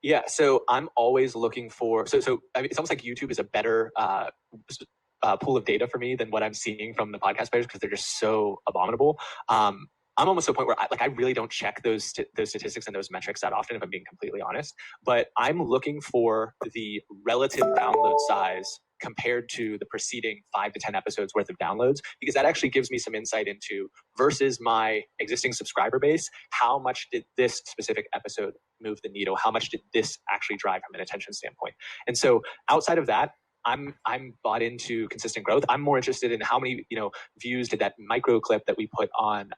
B: Yeah, so I'm always looking for, so I mean, it's almost like YouTube is a better pool of data for me than what I'm seeing from the podcast players, because they're just so abominable. I'm almost to a point where I really don't check those statistics and those metrics that often, if I'm being completely honest. But I'm looking for the relative download size compared to the preceding 5 to 10 episodes worth of downloads, because that actually gives me some insight into, versus my existing subscriber base, how much did this specific episode move the needle? How much did this actually drive from an attention standpoint? And so outside of that, I'm bought into consistent growth. I'm more interested in how many, views did that micro clip that we put on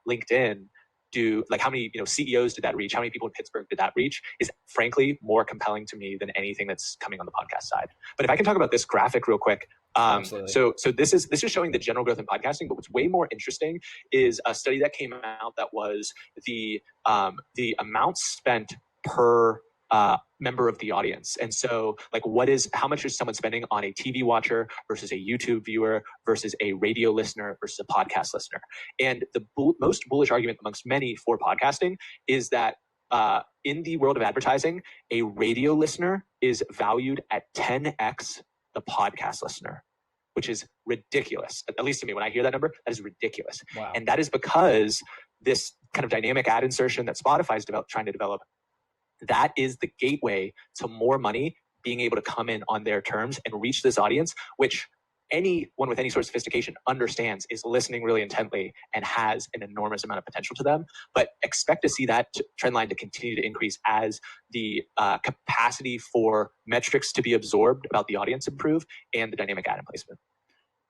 B: LinkedIn do, like how many, CEOs did that reach? How many people in Pittsburgh did that reach? Is frankly more compelling to me than anything that's coming on the podcast side. But if I can talk about this graphic real quick. So this is showing the general growth in podcasting, but what's way more interesting is a study that came out that was the amount spent per member of the audience. And so like how much is someone spending on a TV watcher versus a YouTube viewer versus a radio listener versus a podcast listener? And the most bullish argument amongst many for podcasting is that in the world of advertising, a radio listener is valued at 10x the podcast listener, which is ridiculous. At least to me, when I hear that number, that is ridiculous.
D: Wow.
B: And that is because this kind of dynamic ad insertion that Spotify is trying to develop, that is the gateway to more money being able to come in on their terms and reach this audience, which anyone with any sort of sophistication understands is listening really intently and has an enormous amount of potential to them. But expect to see that trend line to continue to increase as the capacity for metrics to be absorbed about the audience improve and the dynamic ad placement.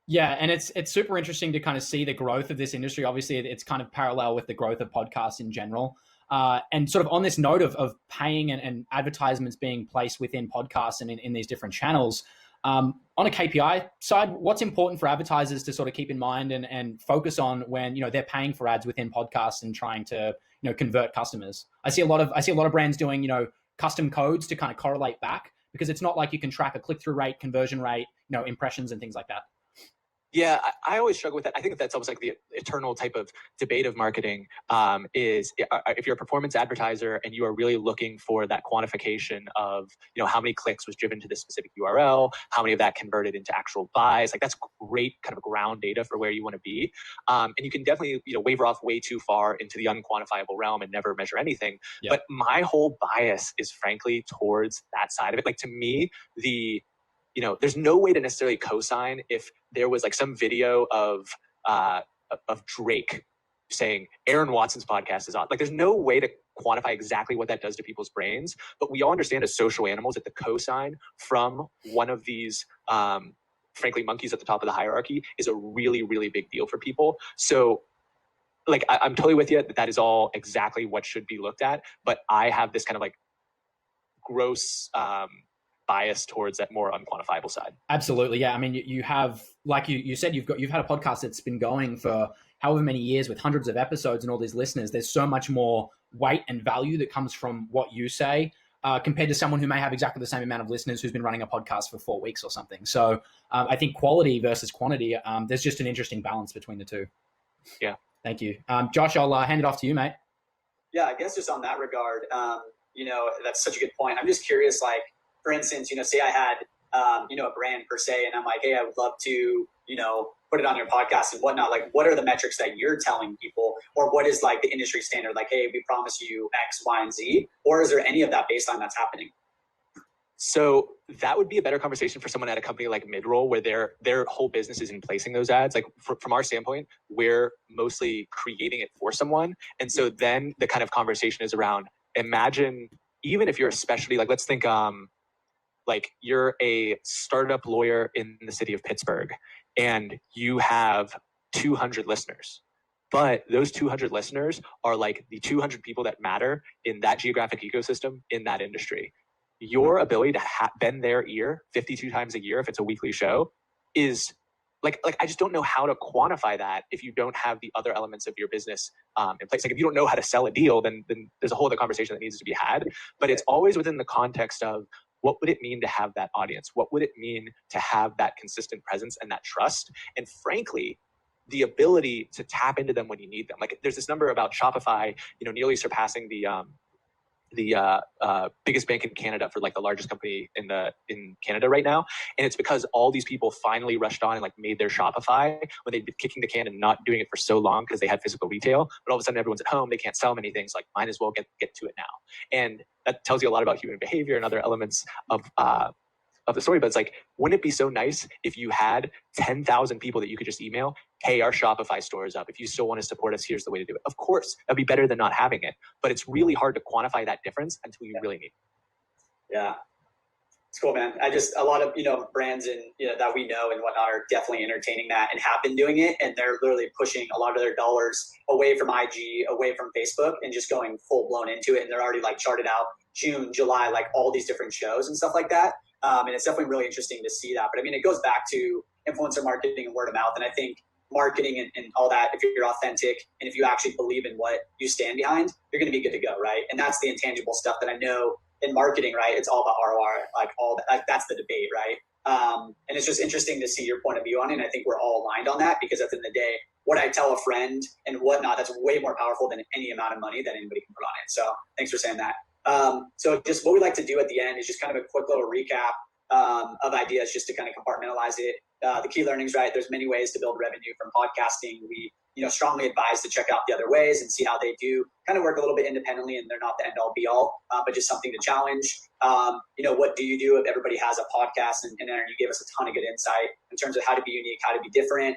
D: Yeah, and it's super interesting to kind of see the growth of this industry. Obviously, it's kind of parallel with the growth of podcasts in general. And sort of on this note of paying and advertisements being placed within podcasts and in these different channels, on a KPI side, what's important for advertisers to sort of keep in mind and focus on when they're paying for ads within podcasts and trying to convert customers? I see a lot of brands doing custom codes to kind of correlate back, because it's not like you can track a click-through rate, conversion rate, impressions and things like that.
B: Yeah, I always struggle with that. I think that's almost like the eternal type of debate of marketing, is if you're a performance advertiser and you are really looking for that quantification of, how many clicks was driven to this specific URL, how many of that converted into actual buys, like that's great kind of ground data for where you want to be. And you can definitely, waver off way too far into the unquantifiable realm and never measure anything.
D: Yeah.
B: But my whole bias is frankly towards that side of it. Like to me, there's no way to necessarily co-sign if there was like some video of Drake saying Aaron Watson's podcast is on. Like there's no way to quantify exactly what that does to people's brains, but we all understand as social animals that the cosign from one of these frankly monkeys at the top of the hierarchy is a really, really big deal for people. So like I'm totally with you that is all exactly what should be looked at, but I have this kind of like gross bias towards that more unquantifiable side.
D: Absolutely. Yeah. I mean, you have, like you said, you've had a podcast that's been going for however many years with hundreds of episodes and all these listeners. There's so much more weight and value that comes from what you say compared to someone who may have exactly the same amount of listeners who's been running a podcast for 4 weeks or something. So I think quality versus quantity, there's just an interesting balance between the two.
B: Yeah.
D: Thank you. Josh, I'll hand it off to you, mate.
A: Yeah, I guess just on that regard, that's such a good point. I'm just curious, like, for instance, say I had, a brand per se, and I'm like, hey, I would love to, put it on your podcast and whatnot. Like, what are the metrics that you're telling people, or what is like the industry standard? Like, hey, we promise you X, Y, and Z, or is there any of that baseline that's happening?
B: So that would be a better conversation for someone at a company like Midroll, where their whole business is in placing those ads. Like from our standpoint, we're mostly creating it for someone. And so then the kind of conversation is around, imagine, even if you're a specialty, like let's think, like you're a startup lawyer in the city of Pittsburgh and you have 200 listeners, but those 200 listeners are like the 200 people that matter in that geographic ecosystem in that industry. Your ability to bend their ear 52 times a year, if it's a weekly show, is like I just don't know how to quantify that if you don't have the other elements of your business in place. Like if you don't know how to sell a deal, then there's a whole other conversation that needs to be had. But it's always within the context of, what would it mean to have that audience? What would it mean to have that consistent presence and that trust? And frankly, the ability to tap into them when you need them. Like there's this number about Shopify, nearly surpassing the biggest bank in Canada for like the largest company in Canada right now. And it's because all these people finally rushed on and like made their Shopify when they'd been kicking the can and not doing it for so long because they had physical retail. But all of a sudden everyone's at home, they can't sell many things, like might as well get to it now. And that tells you a lot about human behavior and other elements of the story. But it's like, wouldn't it be so nice if you had 10,000 people that you could just email, hey, our Shopify store is up. If you still want to support us, here's the way to do it. Of course, that'd be better than not having it. But it's really hard to quantify that difference until you really need it.
A: Yeah. It's cool, man. A lot of, brands and, that we know and whatnot are definitely entertaining that and have been doing it. And they're literally pushing a lot of their dollars away from IG, away from Facebook, and just going full blown into it. And they're already like charted out June, July, like all these different shows and stuff like that. And it's definitely really interesting to see that. But I mean, it goes back to influencer marketing and word of mouth. And I think marketing and all that, if you're authentic and if you actually believe in what you stand behind, you're going to be good to go, right? And that's the intangible stuff that I know in marketing, right? It's all about ROI, like all that. Like that's the debate, right? And it's just interesting to see your point of view on it. And I think we're all aligned on that, because at the end of the day, what I tell a friend and whatnot, that's way more powerful than any amount of money that anybody can put on it. So thanks for saying that. So just what we like to do at the end is just kind of a quick little recap of ideas, just to kind of compartmentalize it. The key learnings, right? There's many ways to build revenue from podcasting. We, strongly advise to check out the other ways and see how they do kind of work a little bit independently, and they're not the end all be all, but just something to challenge. What do you do if everybody has a podcast? And Aaron, you gave us a ton of good insight in terms of how to be unique, how to be different,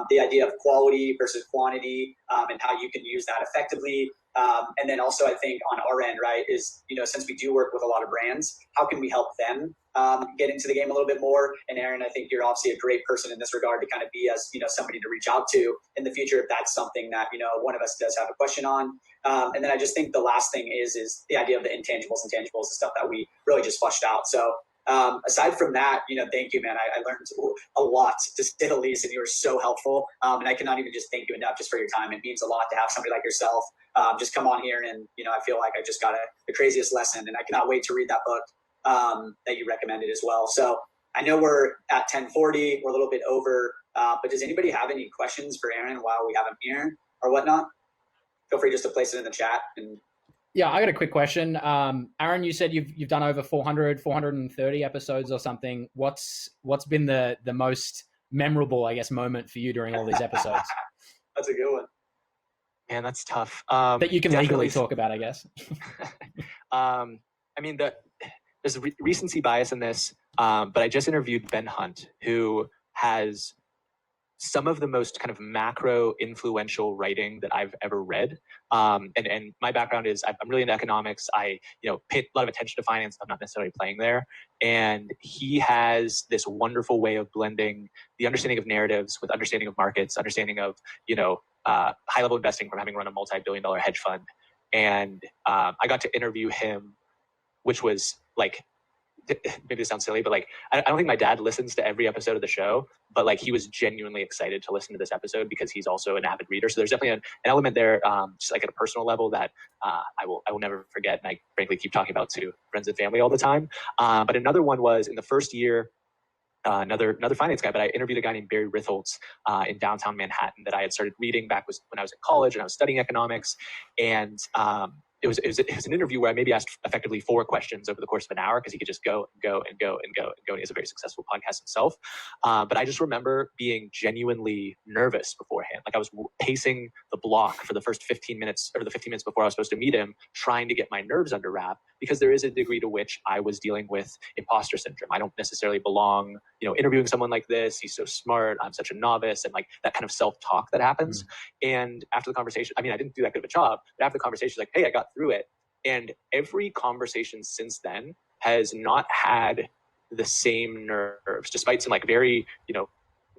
A: the idea of quality versus quantity, and how you can use that effectively. And then also I think on our end, right, is, since we do work with a lot of brands, how can we help them get into the game a little bit more? And Aaron, I think you're obviously a great person in this regard to kind of be as, somebody to reach out to in the future if that's something that, one of us does have a question on. And then I just think the last thing is the idea of the intangibles and tangibles, the stuff that we really just fleshed out. So aside from that, thank you, man. I learned a lot, to say the least, and you were so helpful. And I cannot even just thank you enough just for your time. It means a lot to have somebody like yourself just come on here, and I feel like I just got the craziest lesson, and I cannot wait to read that book that you recommended as well. So I know we're at 10:40. We're a little bit over But does anybody have any questions for Aaron while we have him here or whatnot? Feel free just to place it in the chat. And
D: yeah, I got a quick question. Aaron, you said you've done over 430 episodes or something. What's been the most memorable, I guess, moment for you during all these episodes?
A: That's a good one.
B: Man, that's tough.
D: That you can
B: definitely
D: legally talk about, I guess.
B: I mean, there's a recency bias in this, but I just interviewed Ben Hunt, who has some of the most kind of macro influential writing that I've ever read. And my background is I'm really into economics. I pay a lot of attention to finance. I'm not necessarily playing there. And he has this wonderful way of blending the understanding of narratives with understanding of markets, understanding of, high level investing from having run a multi-billion-dollar hedge fund. And I got to interview him, which was like, maybe it sounds silly, but like, I don't think my dad listens to every episode of the show, but like he was genuinely excited to listen to this episode because he's also an avid reader. So there's definitely an element there, just like at a personal level that I will never forget. And I frankly keep talking about to friends and family all the time. But another one was in the first year, another finance guy, but I interviewed a guy named Barry Ritholtz in downtown Manhattan that I had started reading back when I was in college and I was studying economics. And it was an interview where I maybe asked effectively 4 questions over the course of an hour because he could just go and go and go and go and go. And he has a very successful podcast himself. But I just remember being genuinely nervous beforehand. Like I was pacing the block for the first 15 minutes or the 15 minutes before I was supposed to meet him, trying to get my nerves under wrap because there is a degree to which I was dealing with imposter syndrome. I don't necessarily belong, interviewing someone like this. He's so smart. I'm such a novice, and like that kind of self-talk that happens. And after the conversation, I mean, I didn't do that good of a job, but after the conversation, like, hey, I got through it. And every conversation since then has not had the same nerves, despite some like very,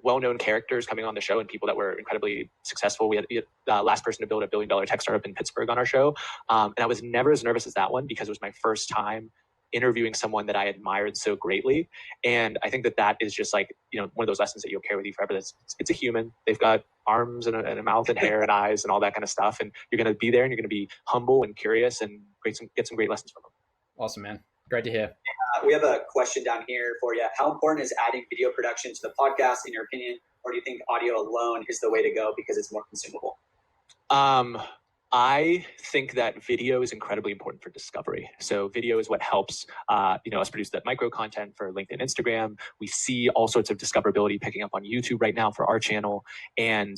B: well-known characters coming on the show and people that were incredibly successful. We had the last person to build $1 billion tech startup in Pittsburgh on our show. And I was never as nervous as that one because it was my first time interviewing someone that I admired so greatly. And I think that is just like, one of those lessons that you'll carry with you forever. It's a human. They've got arms and a mouth and hair and eyes and all that kind of stuff. And you're going to be there and you're going to be humble and curious and get some great lessons from them.
D: Awesome, man. Great to hear.
A: We have a question down here for you. How important is adding video production to the podcast, in your opinion? Or do you think audio alone is the way to go because it's more consumable?
B: I think that video is incredibly important for discovery. So video is what helps, us produce that micro content for LinkedIn, Instagram. We see all sorts of discoverability picking up on YouTube right now for our channel. And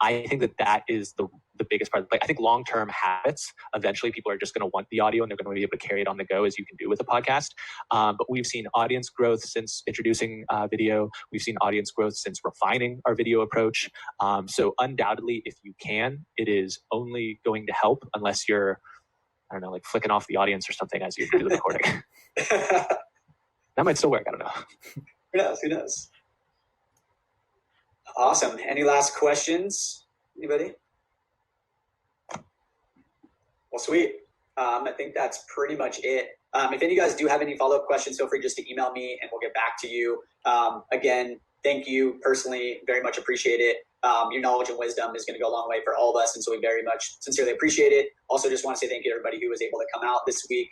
B: I think that is the biggest part. Like, I think long-term habits, eventually people are just going to want the audio and they're going to be able to carry it on the go as you can do with a podcast. But we've seen audience growth since introducing video. We've seen audience growth since refining our video approach. So undoubtedly, if you can, it is only going to help unless you're, I don't know, like flicking off the audience or something as you do the recording. That might still work. I don't know.
A: Who knows? Awesome. Any last questions? Anybody? Well, sweet. I think that's pretty much it. If any of you guys do have any follow-up questions, feel free just to email me and we'll get back to you. Again, thank you personally. Very much appreciate it. Your knowledge and wisdom is going to go a long way for all of us. And so we very much sincerely appreciate it. Also, just want to say thank you to everybody who was able to come out this week.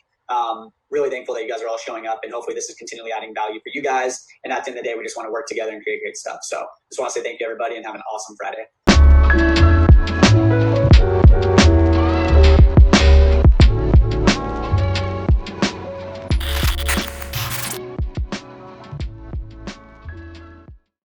A: Really thankful that you guys are all showing up, and hopefully this is continually adding value for you guys. And at the end of the day, we just want to work together and create great stuff. So just want to say thank you, everybody, and have an awesome Friday.